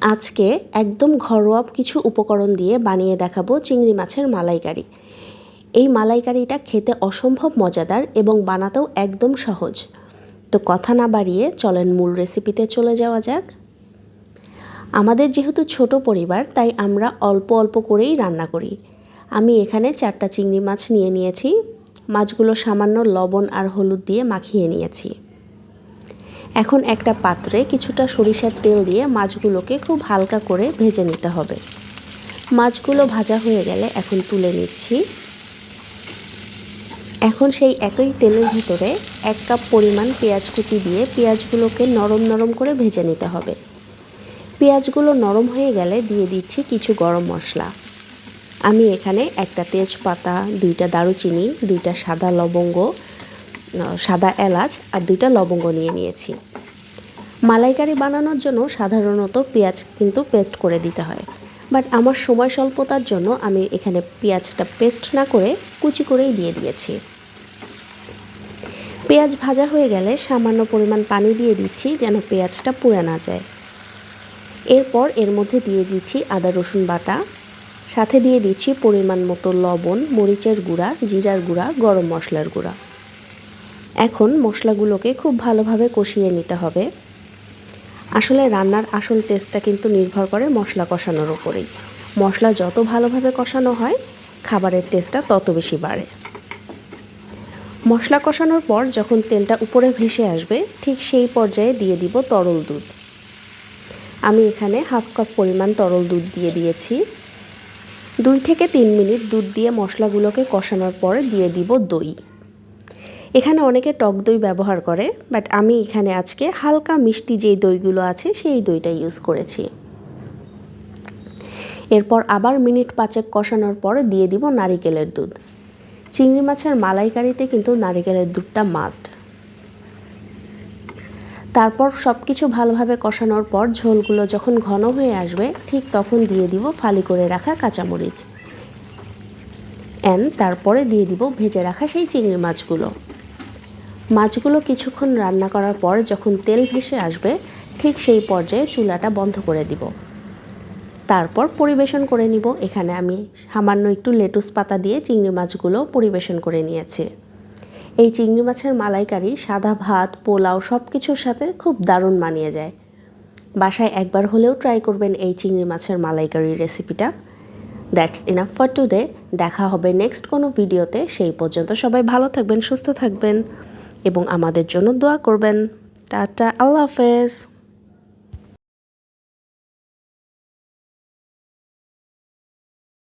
আজকে একদম ঘরোয়া কিছু উপকরণ দিয়ে বানিয়ে দেখাবো চিংড়ি মাছের মালাইকারি। এই মালাইকারিটা খেতে অসম্ভব মজাদার এবং বানাতেও একদম সহজ। তো কথা না বাড়িয়ে চলেন মূল রেসিপিতে চলে যাওয়া যাক। আমাদের যেহেতু ছোট পরিবার, তাই আমরা অল্প অল্প করেই রান্না করি। আমি এখানে 4টা চিংড়ি মাছ নিয়ে নিয়েছি। মাছগুলো সামান্য লবণ আর হলুদ দিয়ে মাখিয়ে নিয়েছি। এখন একটা পাত্রে কিছুটা সরিষার তেল দিয়ে মাছগুলোকে খুব হালকা করে ভেজে নিতে হবে। মাছগুলো ভাজা হয়ে গেলে এখন তুলে নিচ্ছি। এখন সেই একই তেলের ভিতরে 1 কাপ পরিমাণ পেঁয়াজ কুচি দিয়ে পেঁয়াজগুলোকে নরম নরম করে ভেজে নিতে হবে। পেঁয়াজগুলো নরম হয়ে গেলে দিয়ে দিচ্ছি কিছু গরম মশলা। আমি এখানে একটা তেজপাতা, 2টা দারুচিনি, 2টা সাদা লবঙ্গ, সাদা এলাচ আর 2টা লবঙ্গ নিয়ে নিয়েছি। মালাইকারি বানানোর জন্য সাধারণত পেঁয়াজ কিন্তু পেস্ট করে দিতে হয়, বাট আমার সময় স্বল্পতার জন্য আমি এখানে পেঁয়াজটা পেস্ট না করে কুচি করেই দিয়ে দিয়েছি। পেঁয়াজ ভাজা হয়ে গেলে সামান্য পরিমাণ পানি দিয়ে দিচ্ছি যেন পেঁয়াজটা পুড়ে না যায়। এরপর এর মধ্যে দিয়ে দিচ্ছি আদা রসুন বাটা, সাথে দিয়ে দিচ্ছি পরিমাণ মতো লবণ, মরিচের গুঁড়া, জিরার গুঁড়া, গরম মশলার গুঁড়া। এখন মশলাগুলোকে খুব ভালোভাবে কষিয়ে নিতে হবে। আসলে রান্নার আসল টেস্টটা কিন্তু নির্ভর করে মশলা কষানোর উপরেই। মশলা যত ভালোভাবে কষানো হয়, খাবারের টেস্টটা তত বেশি বাড়ে। মশলা কষানোর পর যখন তেলটা উপরে ভেসে আসবে, ঠিক সেই পর্যায়ে দিয়ে দিব তরল দুধ। আমি এখানে 1/2 কাপ পরিমাণ তরল দুধ দিয়ে দিয়েছি। 2 থেকে 3 মিনিট দুধ দিয়ে মশলাগুলোকে কষানোর পর দিয়ে দিব দই। এখানে অনেকে টক দই ব্যবহার করে, বাট আমি এখানে আজকে হালকা মিষ্টি যেই দইগুলো আছে সেই দইটা ইউজ করেছি। এরপর আবার মিনিট 5 কষানোর পর দিয়ে দিব নারিকেলের দুধ। চিংড়ি মাছের মালাইকারিতে কিন্তু নারিকেলের দুধটা মাস্ট। তারপর সব কিছু ভালোভাবে কষানোর পর ঝোলগুলো যখন ঘন হয়ে আসবে, ঠিক তখন দিয়ে দিব ফালি করে রাখা কাঁচামরিচ। তারপরে দিয়ে দিব ভেজে রাখা সেই চিংড়ি মাছগুলো। মাছগুলো কিছুক্ষণ রান্না করার পর যখন তেল ভেসে আসবে, ঠিক সেই পর্যায়ে চুলাটা বন্ধ করে দিব। তারপর পরিবেশন করে নিব। এখানে আমি সামান্য একটু লেটুস পাতা দিয়ে চিংড়ি মাছগুলো পরিবেশন করে নিয়েছি। এই চিংড়ি মাছের মালাইকারি সাদা ভাত, পোলাও সব কিছুর সাথে খুব দারুণ মানিয়ে যায়। বাসায় একবার হলেও ট্রাই করবেন এই চিংড়ি মাছের মালাইকারি রেসিপিটা। That's enough for today. দেখা হবে নেক্সট কোনো ভিডিওতে। সেই পর্যন্ত সবাই ভালো থাকবেন, সুস্থ থাকবেন এবং আমাদের জন্য দোয়া করবেন। টাটা, আল্লাহ হাফেজ।